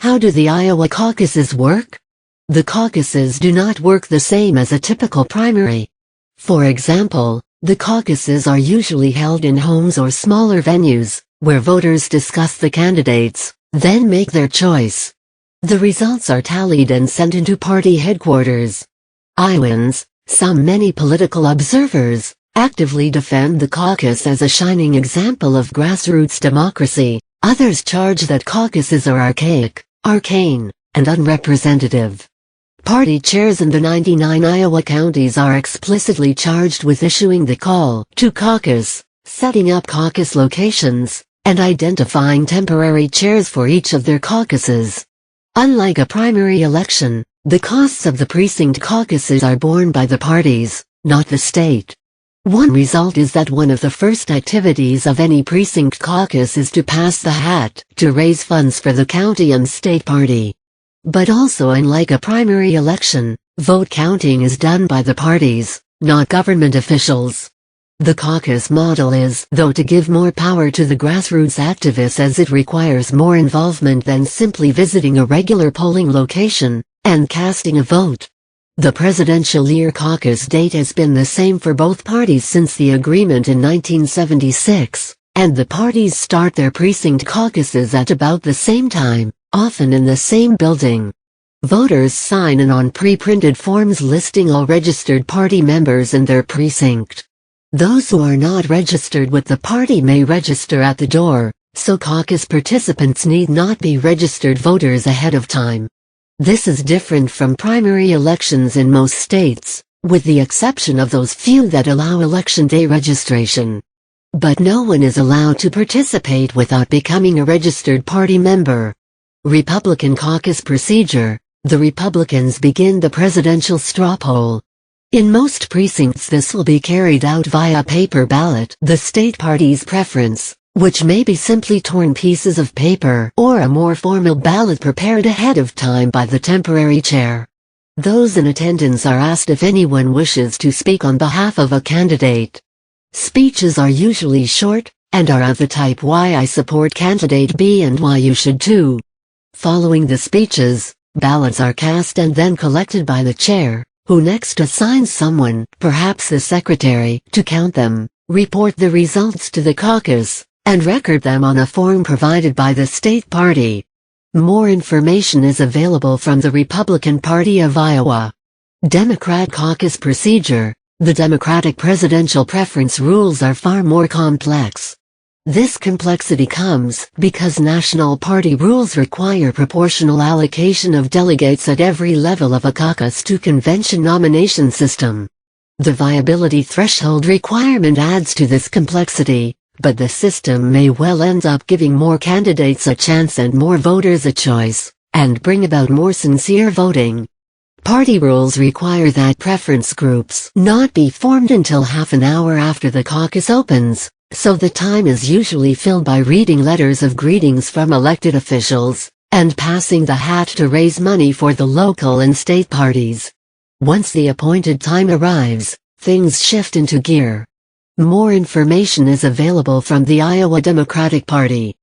How do the Iowa caucuses work? The caucuses do not work the same as a typical primary. For example, the caucuses are usually held in homes or smaller venues, where voters discuss the candidates, then make their choice. The results are tallied and sent into party headquarters. Iowans, many political observers, actively defend the caucus as a shining example of grassroots democracy. Others charge that caucuses are archaic, arcane, and unrepresentative. Party chairs in the 99 Iowa counties are explicitly charged with issuing the call to caucus, setting up caucus locations, and identifying temporary chairs for each of their caucuses. Unlike a primary election, the costs of the precinct caucuses are borne by the parties, not the state. One result is that one of the first activities of any precinct caucus is to pass the hat to raise funds for the county and state party. But also, unlike a primary election, vote counting is done by the parties, not government officials. The caucus model is, though, to give more power to the grassroots activists, as it requires more involvement than simply visiting a regular polling location and casting a vote. The presidential year caucus date has been the same for both parties since the agreement in 1976, and the parties start their precinct caucuses at about the same time, often in the same building. Voters sign in on pre-printed forms listing all registered party members in their precinct. Those who are not registered with the party may register at the door, so caucus participants need not be registered voters ahead of time. This is different from primary elections in most states, with the exception of those few that allow election day registration. But no one is allowed to participate without becoming a registered party member. Republican caucus procedure: the Republicans begin the presidential straw poll. In most precincts this will be carried out via paper ballot, the state party's preference, which may be simply torn pieces of paper or a more formal ballot prepared ahead of time by the temporary chair. Those in attendance are asked if anyone wishes to speak on behalf of a candidate. Speeches are usually short, and are of the type "Why I support candidate B and why you should too." Following the speeches, ballots are cast and then collected by the chair, who next assigns someone, perhaps the secretary, to count them, report the results to the caucus, and record them on a form provided by the state party. More information is available from the Republican Party of Iowa. Democrat caucus procedure: the Democratic presidential preference rules are far more complex. This complexity comes because national party rules require proportional allocation of delegates at every level of a caucus to convention nomination system. The viability threshold requirement adds to this complexity, but the system may well end up giving more candidates a chance and more voters a choice, and bring about more sincere voting. Party rules require that preference groups not be formed until half an hour after the caucus opens, so the time is usually filled by reading letters of greetings from elected officials, and passing the hat to raise money for the local and state parties. Once the appointed time arrives, things shift into gear. More information is available from the Iowa Democratic Party.